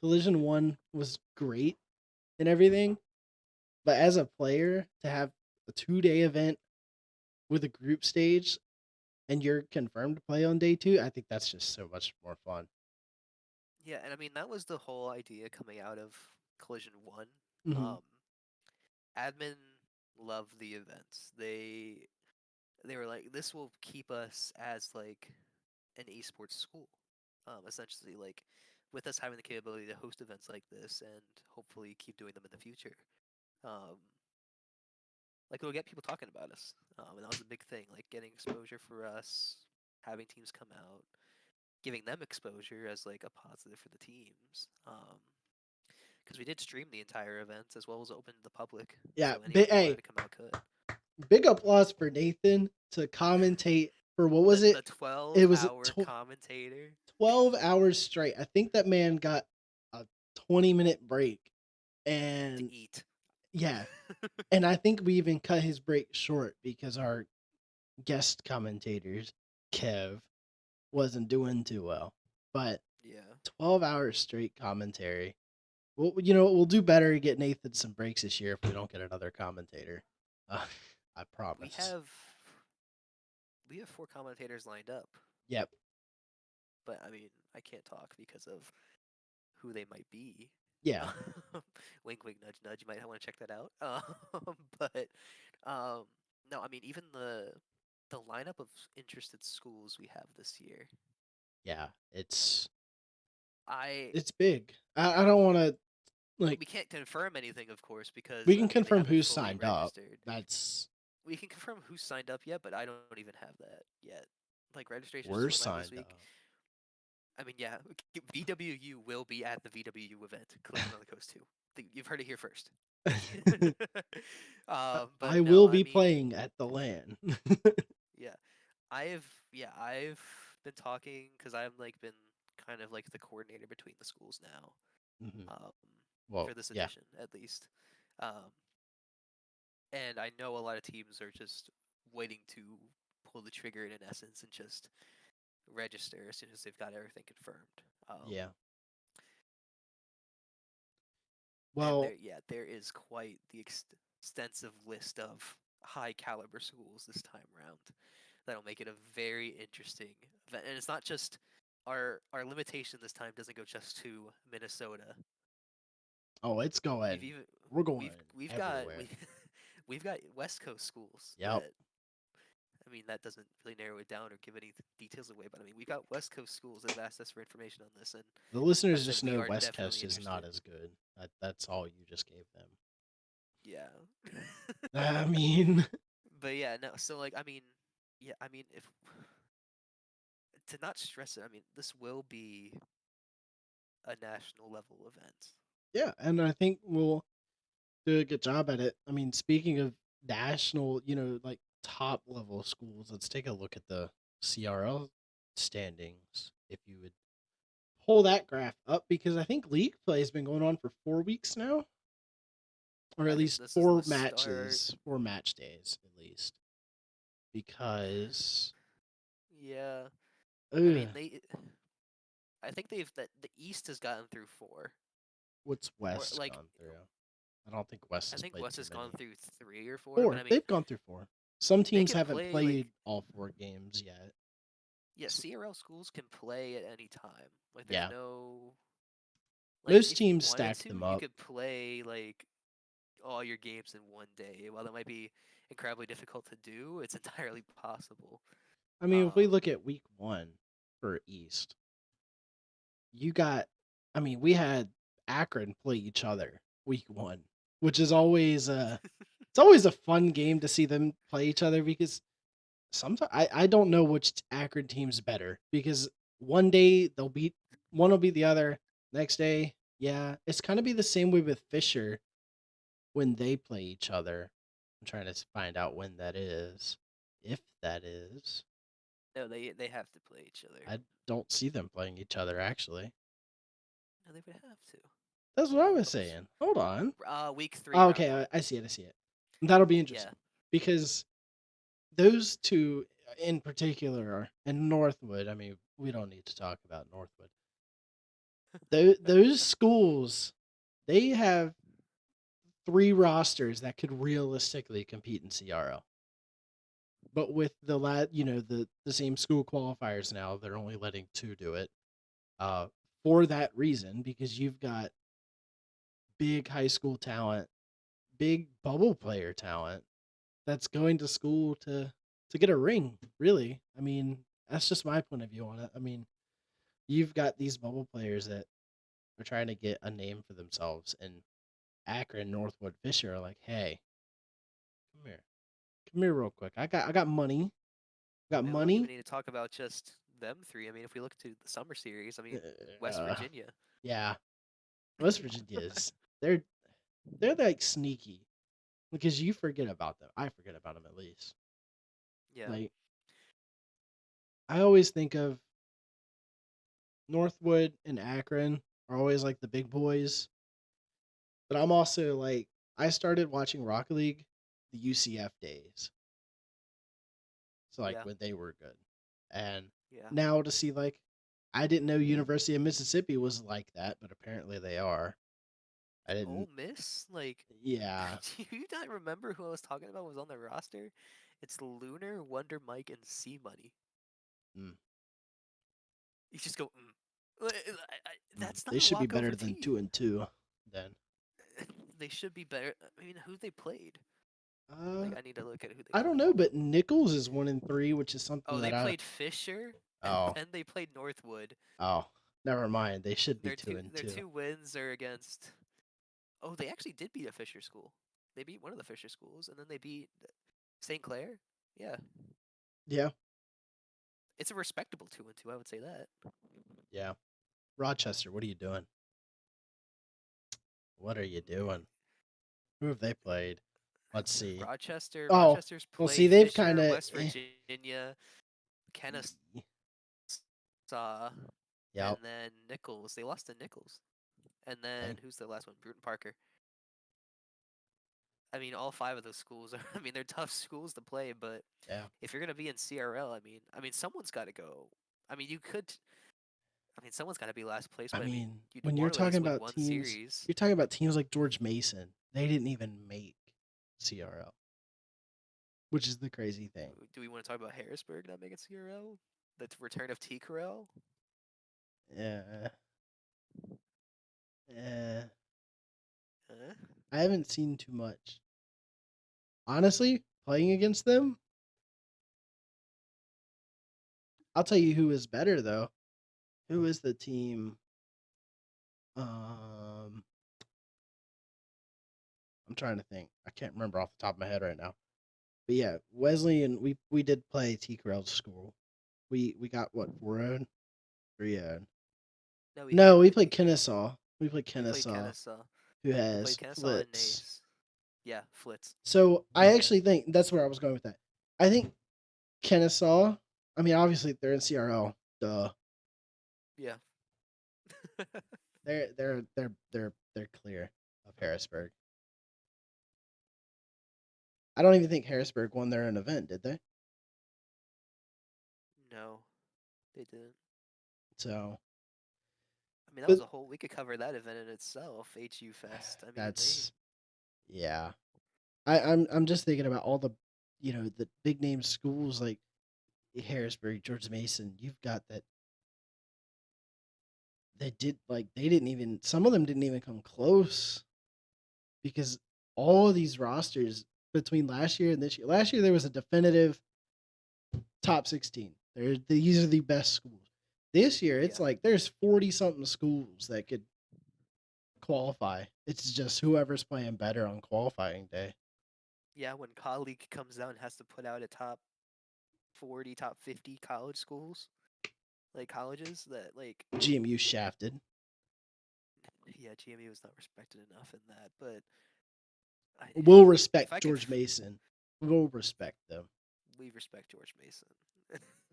Collision 1 was great and everything, but as a player to have a 2-day event with a group stage and you're confirmed to play on day 2, I think that's just so much more fun. yeah, and I mean that was the whole idea coming out of Collision One. Mhm. Um, admin loved the events. They were like, this will keep us as like an esports school. Essentially, like with us having the capability to host events like this and hopefully keep doing them in the future. Um, like it'll get people talking about us, and that was a big thing. Like getting exposure for us, having teams come out, giving them exposure as like a positive for the teams. Because we did stream the entire event as well as open to the public, Yeah, so anyone who wanted hey, to come out could. big applause for Nathan to commentate for what was The it? It 12 was hour commentator 12 hours straight. I think that man got a 20-minute break. to And eat. yeah, and I think we even cut his break short because our guest commentators, Kev, wasn't doing too well. But Yeah. 12 hours straight commentary. Well, we'll do better to get Nathan some breaks this year if we don't get another commentator. Uh, I We promise. have we have four commentators lined up, Yep. but I mean, I can't talk because of who they might be. Yeah. Wink, wink, nudge, nudge. You might want to check that out. But um, no, I mean, even the lineup of interested schools we have this year, Yeah. It's I it's big. I don't want to like. we can't confirm anything, of course, We because I can mean they confirm haven't who's fully signed up. registered. That's We can confirm who signed up yet, but I don't even have that yet. Like registrations we're just went live this signed week. up. I mean, yeah, VWU will be at the VWU event, Collision on the Coast 2. You've heard it here first. But I no, will I be mean, playing at the LAN. yeah, I've been talking because I've like been kind of like the coordinator between the schools now, Mhm. um, Well, for this yeah, edition at least. Um, and I know a lot of teams are just waiting to pull the trigger in essence and just register as soon as they've got everything confirmed. yeah. And Well, there is quite the extensive list of high caliber schools this time around. That'll make it a very interesting event. And it's not just our limitation this time doesn't go just to Minnesota. oh, it's We've going. even We're going we've got everywhere. we've got West Coast schools Yep. that I mean that doesn't really narrow it down or give any details away, but I mean we've got West Coast schools that have asked us for information on this, and The I listeners said just we know are West definitely Coast is not interested. as good. That's all you just gave them. Yeah. I mean, But yeah, no. So like, I mean, yeah, I mean, if to not stress it, I mean, this will be a national level event. yeah, and I think we'll do a good job at it. I mean, speaking of national, like top level schools, let's take a look at the CRL standings. If you would pull that graph up because I think league play has been going on for 4 weeks now, or at I think least this is four the start. matches, 4 match days at least. Because, Yeah. I mean, ugh, I think the East has gotten through four, what's or West like gone through? I don't think West I has think played West too has gone many. through three or four. But Four. I mean, They've gone through four. Some they teams can haven't play like played all 4 games yet. yeah, So, CRL schools can play at any time. Like there's yeah, no like most if you teams wanted stack to, them you up. could play like all your games in one day. While that might be incredibly difficult to do, it's entirely possible. I mean, if we Um, look at week 1 for East, you got, I mean, we had Akron play each other week 1, which is always it's always a fun game to see them play each other because sometimes I don't know which Akron team's better because one day they'll beat one will beat the other. Next day, yeah, it's kind of be the same way with Fisher when they play each other. I'm trying to find out when that is, if that is. no, they have to play each other. I don't see them playing each other actually. No, they would have to. That's what I was Let me see. saying. Hold on. Week three, Oh, round okay, one. I see it. I see it. That'll be Yeah, interesting because those two in particular are in Northwood. I mean, we don't need to talk about Northwood. Those schools, they have 3 rosters that could realistically compete in CRL. But with the same school qualifiers now, they're only letting 2 do it. For that reason, because you've got big high school talent, big bubble player talent that's going to school to get a ring. Really, I mean, that's just my point of view on it. I mean, you've got these bubble players that are trying to get a name for themselves, and Akron, Northwood, Fisher are like, hey, come here, real quick. I got money, got and we don't even money. need to talk about just them three. I mean, if we look to the summer series, I mean, West Uh, Virginia. yeah, West Virginia is they're like sneaky because you forget about them. I forget about them at least. Yeah. Like I always think of Northwood and Akron are always like the big boys, but I'm also like I started watching Rocket League the UCF days, so like Yeah. when they were good, and Yeah. now to see like I didn't know University of Mississippi was like that, but apparently they are. I Ole didn't. Miss, like, Yeah. do you not remember who I was talking about was on the roster? It's Lunar, Wonder Mike, and C Money. Mm, You just go, that's not they a should be walkover better than two team. and two. Then. They should be better. I mean, who they played? Uh, Like, I need to look at who they I don't played. know, but Nichols is 1-3, which is something Oh, that they I. played Fisher, and Oh, then they played Northwood. oh, never mind. They should be Their two two and their two. two wins are against. Oh, they actually did beat a Fisher school. They beat one of the Fisher schools, and then they beat St. Clair. Yeah, Yeah, it's a respectable 2-2. I would say that. yeah. Rochester, what are you doing? What are you doing? Who have they played? Let's see. Oh, Rochester's well, see, played they've kind Fisher, of. West Virginia, Kennesaw, and Yep. then Nichols. They lost to Nichols. And then Dang. who's the last one? Bruton Parker. I mean, all five of those schools are. I mean, they're tough schools to play, but Yeah. if you're gonna be in CRL, I mean, someone's got to go. I mean, you could. I mean, someone's got to be last place, I but I mean, mean, you'd when you're want to at talking least win about one teams, series. you're talking about teams like George Mason. They didn't even make CRL, which is the crazy thing. Do we want to talk about Harrisburg not making CRL? The return of T. Corral? Yeah. Yeah. Huh? I haven't seen too much. Honestly, playing against them, I'll tell you who is better though. Who is the team? Um, I'm trying to think. I can't remember off the top of my head right now. But yeah, Wesley and we did play T. Correll's school. We got what 4-0, 3-0. No, we No, didn't we play played T. Corral. Kennesaw. We played We played Kennesaw, Kennesaw. who We played has Kennesaw and Flitz. Nays. Yeah, Flitz. So I actually think that's where I was going with that. I think Kennesaw. I mean, obviously they're in CRL. Duh. Yeah. They're clear of Harrisburg. I don't even think Harrisburg won their own event, did they? No, they didn't. So, I mean, that was but a whole. We could cover that event in itself. HU Fest. I mean, they. that's yeah. I'm just thinking about all the, the big name schools like Harrisburg, George Mason. You've got that they didn't even some of them didn't even come close because all of these rosters between last year and this year. Last year there was a definitive top 16. These are the best schools. This year it's Yeah. like there's 40 something schools that could qualify. It's just whoever's playing better on qualifying day. Yeah. When colleague comes out and has to put out a top 40, top 50 college schools, like colleges that like. GMU shafted. Yeah, GMU is not respected enough in that, but I, We'll if respect I could, George Mason. We'll respect them. we respect George Mason.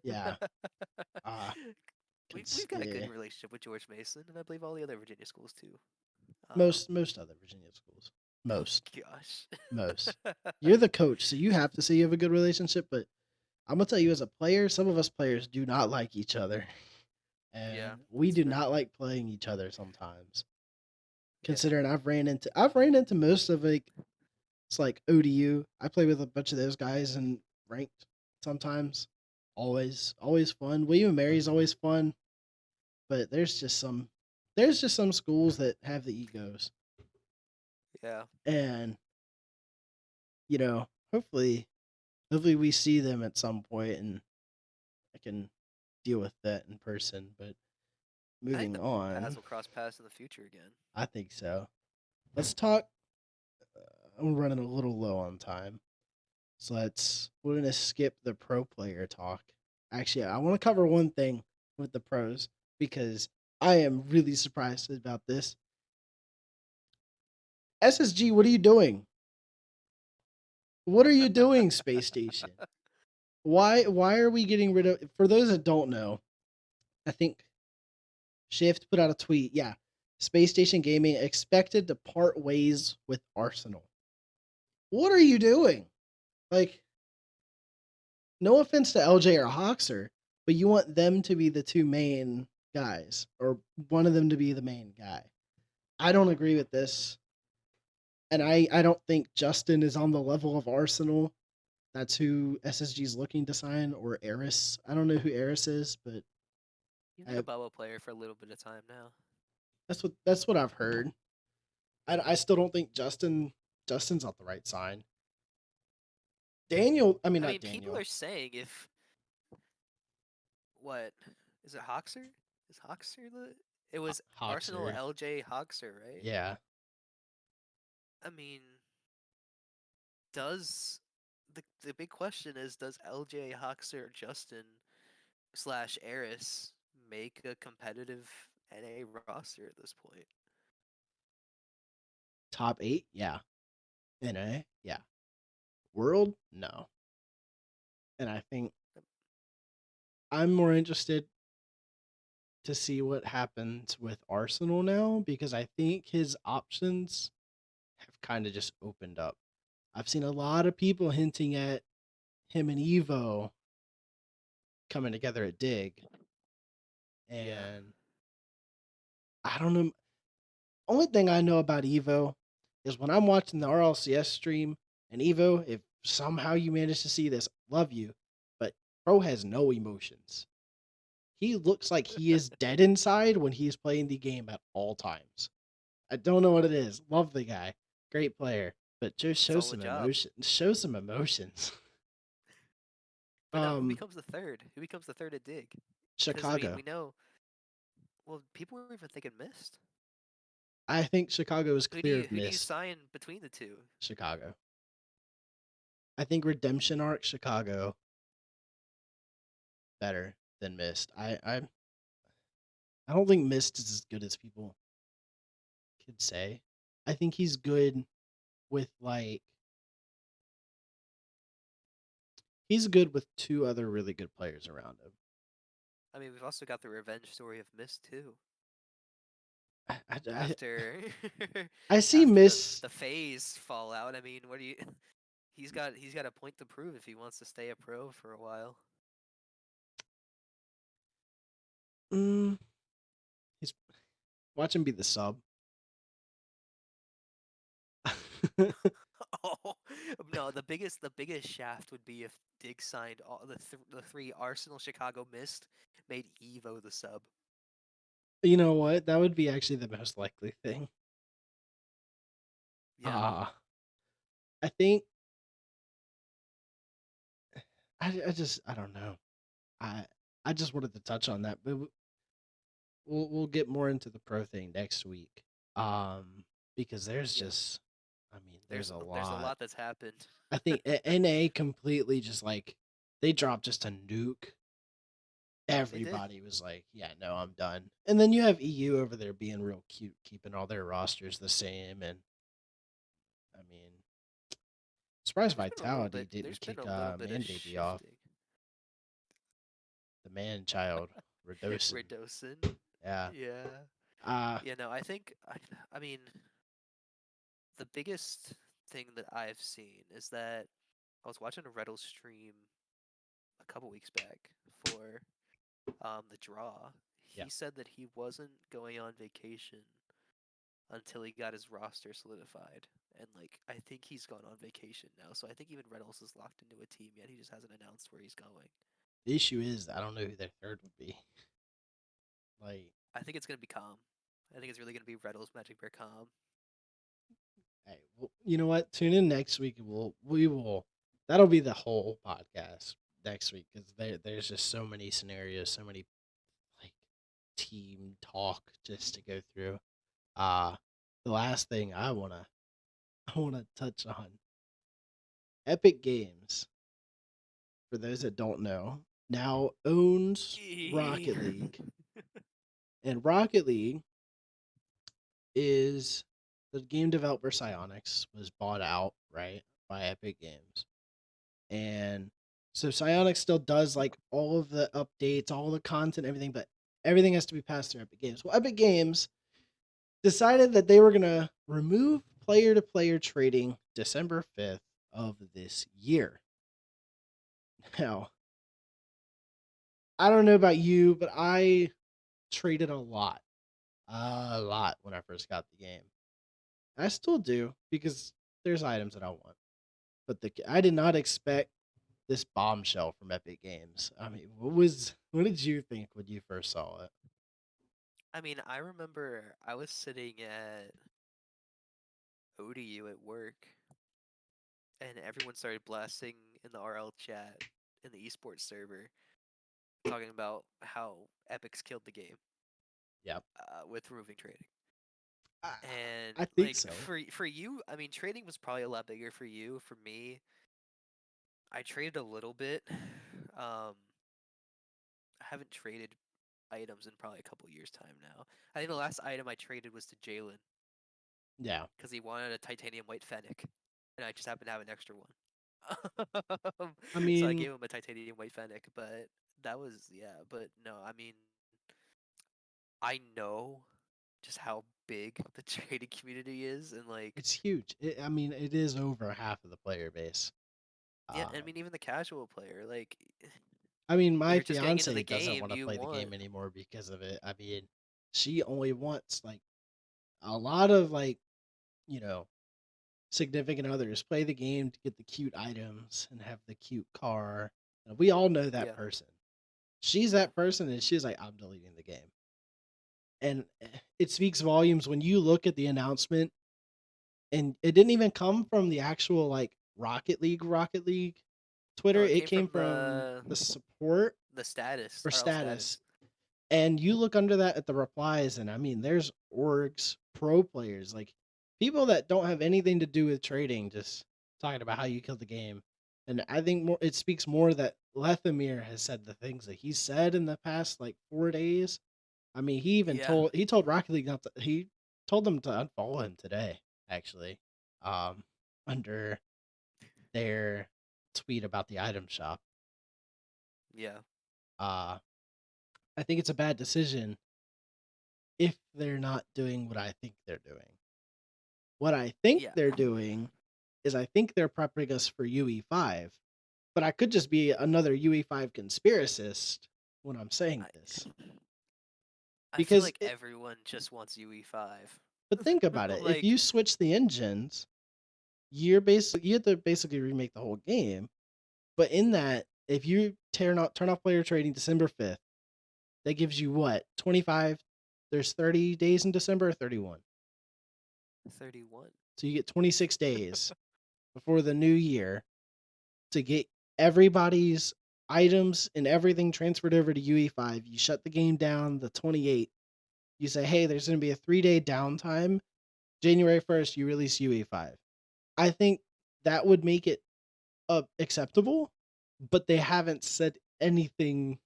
Yeah. Ah, We've got a good yeah. relationship with George Mason, and I believe all the other Virginia schools too. Most other Virginia schools. Oh Most. gosh. Most. You're the coach, so you have to say you have a good relationship, but I'm gonna tell you as a player, some of us players do not like each other. Yeah, And we that's do fair. not like playing each other sometimes. Yeah, Considering I've ran into most of it's like ODU. I play with a bunch of those guys and ranked sometimes. Always fun. William and Mary's always fun, but there's just some schools that have the egos. yeah. And, you know, hopefully we see them at some point and I can deal with that in person. But I think moving the paths on, will cross paths in the future again. I think so. Let's talk. I'm running a little low on time. So we're gonna skip the pro player talk. Actually, I want to cover one thing with the pros because I am really surprised about this. SSG, what are you doing? What are you doing, Space Station? Why are we getting rid of? For those that don't know, I think Shift put out a tweet. Yeah, Space Station Gaming expected to part ways with Arsenal. What are you doing? Like, no offense to LJ or Hoxer, but you want them to be the two main guys, or one of them to be the main guy. I don't agree with this. And I don't think Justin is on the level of Arsenal. That's who SSG is looking to sign, or Eris. I don't know who Eris is, but He's been a I, bubble player for a little bit of time now. that's what I've heard. I still don't think Justin's not the right sign. Daniel, I mean I not mean, people Daniel, are saying if what is it Hoxer? Is Hoxer the? It was Arsenal Hoxer. LJ Hoxer, right? Yeah, I mean, does the big question is does LJ Hoxer Justin slash Eris make a competitive NA roster at this point? top 8. Yeah, NA. Yeah, world. No, and I think I'm more interested to see what happens with Arsenal now because I think his options have kind of just opened up. I've seen a lot of people hinting at him and Evo coming together at Dig, Yeah. and I don't know. Only thing I know about Evo is when I'm watching the RLCS stream and Evo, if somehow you manage to see this, love you, but Pro has no emotions. He looks like he is dead inside when he's playing the game at all times. I don't know what it is. Love the guy. Great player. But just It's show all a some job. emotion. Show some emotions. But now, who Um, becomes the third? Who becomes the third at Dig? Because I mean, we Chicago. know. Well, people were even thinking Mist. I think Chicago is clear of Who do you mist. sign between the two? Chicago. I think Redemption Arc Chicago better than Mist. I don't think Mist is as good as people could say. I think he's good with he's good with two other really good players around him. I mean, we've also got the revenge story of Mist too. I after I see after Miss. the phase fallout. I mean, what do you? He's got a point to prove if he wants to stay a pro for a while. Mm, he's watch him be the sub. Oh no, the biggest shaft would be if Dig signed all the three Arsenal, Chicago Mist, made Evo the sub. You know what? That would be actually the most likely thing. Yeah, Uh I think I don't know. I I just wanted to touch on that, but we'll get more into the pro thing next week. Because there's yeah. just, I mean, there's There's a there's a lot. lot that's happened. I think NA completely just like they dropped just a nuke. They did. Everybody was like, "Yeah, no, I'm done." And then you have EU over there being real cute, keeping all their rosters the same. And I mean, surprised There's been a little Vitality bit. didn't There's been kick a little bit of Man Baby off. shifting. The man child, Redosin. Redosin. Yeah. Yeah. Uh Yeah. No, I think. I mean, the biggest thing that I've seen is that I was watching a Reddle stream a couple weeks back for the draw. yeah. He said that he wasn't going on vacation until he got his roster solidified. And like I think he's gone on vacation now. So I think even Reynolds is locked into a team yet. He just hasn't announced where he's going. The issue is I don't know who their third would be. Like, I think it's gonna be Calm. I think it's really gonna be Reynolds, Magic Bear, Calm. hey, well, you know what? Tune in next week. And we will. That'll be the whole podcast next week because there's just so many scenarios, so many like team talk just to go through. Uh the last thing I wanna touch on Epic Games. For those that don't know, now owns Rocket League, and Rocket League is the game developer Psyonix was bought out right by Epic Games. And so Psyonix still does like all of the updates, all the content, everything, but everything has to be passed through Epic Games. Well, Epic Games decided that they were gonna remove player to player trading December 5th of this year. Now, I don't know about you, but I traded a lot when I first got the game. I still do because there's items that I want. But I did not expect this bombshell from Epic Games. I mean, what did you think when you first saw it? I mean, I remember I was sitting at ODU at work, and everyone started blasting in the RL chat in the esports server, talking about how Epic's killed the game Yep. with removing trading. I, And I think like so. for you, I mean, trading was probably a lot bigger for you. For me, I traded a little bit. I haven't traded items in probably a couple years time now. I think the last item I traded was to Jalen Yeah. because he wanted a titanium white fennec, and I just happened to have an extra one. I So I mean, gave him a titanium white fennec, but that was yeah. But no, I mean, I know just how big the trading community is, and like it's huge. I mean, it is over half of the player base. yeah, I Um, mean even the casual player, like I mean, if my you're just getting into fiance the doesn't game, want to you play the want game anymore because of it. I mean, she only wants like a lot of like, you know, significant others play the game to get the cute items and have the cute car. And we all know that yeah, person. She's yeah, that person, and she's like, I'm deleting the game. And it speaks volumes when you look at the announcement, and it didn't even come from the actual like Rocket League Twitter. no, it It came came from from the support the status, for RL status. status. And you look under that at the replies, and I mean, there's orgs, pro players, like people that don't have anything to do with trading, just talking about how you killed the game. And I think more, it speaks more that Lethamir has said the things that he said in the past like 4 days. I mean, Yeah, he told Rocket League not to, he told them to unfollow him today, actually, um, under their tweet about the item shop. yeah, Uh, I think it's a bad decision if they're not doing what I think they're doing. What I think Yeah. they're doing is I think they're prepping us for UE5, but I could just be another UE5 conspiracist when I'm saying I this. I feel Because like everyone just wants UE5. but think about it. If Like, you switch the engines, you have to basically remake the whole game. But in that, if you turn off player trading December 5th, that gives you what? 25, there's 30 days in December or 31. 31. So you get 26 days before the new year to get everybody's items and everything transferred over to UE5. You shut the game down the 28th. You say, hey, there's going to be a 3-day downtime. January 1st, you release UE5. I think that would make it acceptable, but they haven't said anything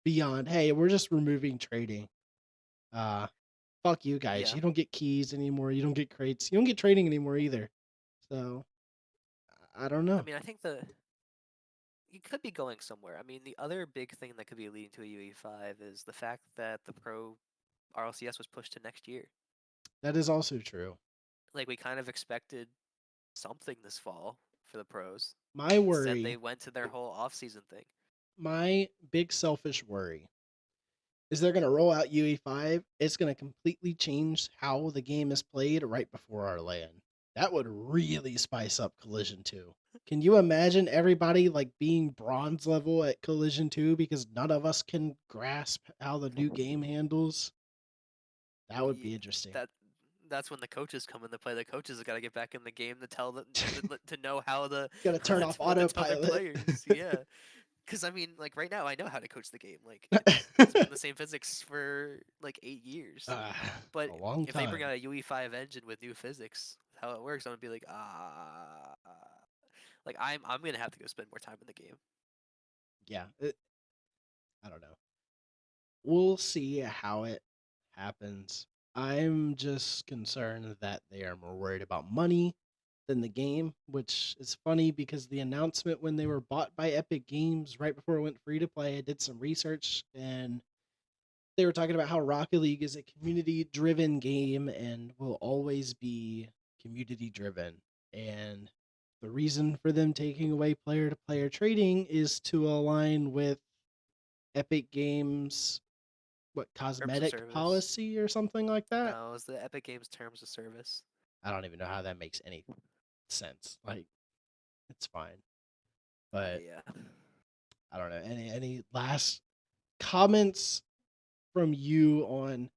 beyond, hey, we're just removing trading. Uh, Fuck you guys. Yeah. You don't get keys anymore. You don't get crates. You don't get trading anymore either. So I don't I know. mean, I think you could be going somewhere. I mean, the other big thing that could be leading to a UE5 is the fact that the Pro RLCS was pushed to next year. That is also true. Like, we kind of expected something this fall for the pros. My Instead, they worry, went to their whole off-season thing. my big selfish worry is they're going to roll out UE5. It's going to completely change how the game is played right before our LAN. That would really spice up Collision 2. Can you imagine everybody like being bronze level at Collision 2 because none of us can grasp how the new game handles? That would Ye- be interesting. That that's when the coaches come into play. The coaches have got to get back in the game to tell them to know how to Got to turn off what to tell their autopilot. players. Yeah, because I mean, like right now, I know how to coach the game. Like it's been the same physics for like 8 years. uh, But a long if they bring time. out a UE5 engine with new physics, how it works, I'm gonna be like, like I'm gonna have to go spend more time in the game. Yeah, I don't know. We'll see how it happens. I'm just concerned that they are more worried about money than the game, which is funny because the announcement when they were bought by Epic Games right before it went free to play, I did some research and they were talking about how Rocket League is a community driven game and will always be community driven. And the reason for them taking away player to player trading is to align with Epic Games Terms of cosmetic service. policy or something like that. No, it's the Epic Games terms of service. I don't even know how that makes any sense. Like it's fine, but Yeah. I don't know. Any last comments from you on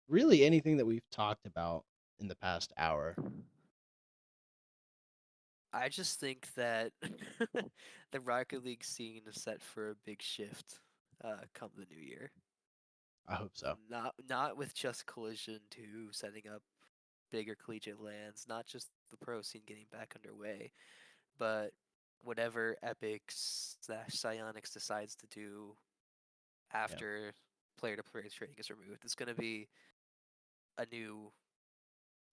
really anything that we've talked about in the past hour? I just think that the Rocket League scene is set for a big shift come the new year. I hope so. Not with just Collision 2 setting up bigger collegiate lands, not just the pro scene getting back underway, but whatever Epic slash Psyonix decides to do Yeah, after player to player trading is removed. It's gonna be a new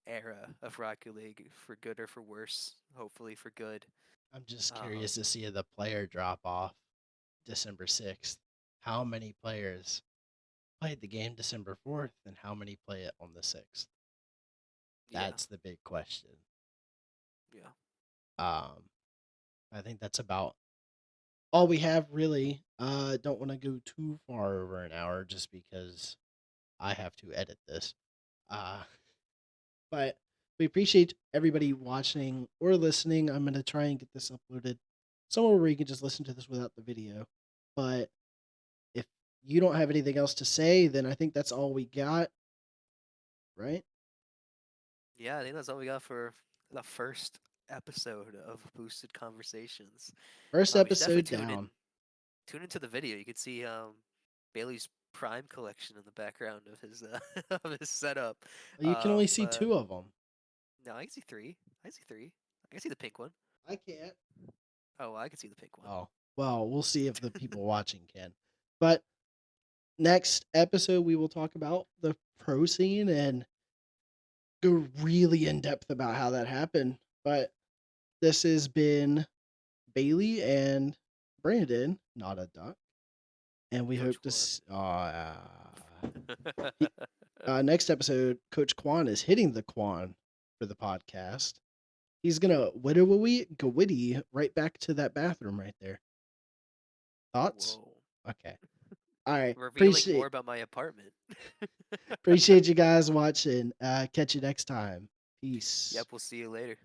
era of Rocket League for good or for worse. Hopefully for good. I'm just Um, curious to see the player drop off December 6th. How many players played the game December 4th and how many play it on the 6th? yeah, That's the big question. yeah, Um, I think that's about all we have really. Don't want to go too far over an hour just because I have to edit this. Uh, but we appreciate everybody watching or listening. I'm gonna try and get this uploaded somewhere where you can just listen to this without the video. But if you don't have anything else to say, then I think that's all we got, right? yeah. I think that's all we got for the first episode of Boosted Conversations. First You should definitely episode tune in. down. Tune into the video. You can see Bailey's Prime collection in the background of his of his setup. You can only see But two of them. no, I can see three. I can see three. I can see the pink one. I can't. Oh, I can see the pink one. Oh, well, we'll see if the people watching can. But next episode, we will talk about the pro scene and go really in depth about how that happened. But this has been Bailey and Brandon, not a duck. And we George hope to. Juan. He, next episode, Coach Quan is hitting the Quan for the podcast. He's gonna whittle go witty right back to that bathroom right there. Thoughts? Whoa. Okay. All right. Revealing more about my apartment. Appreciate you guys watching. Catch you next time. Peace. Yep, we'll see you later.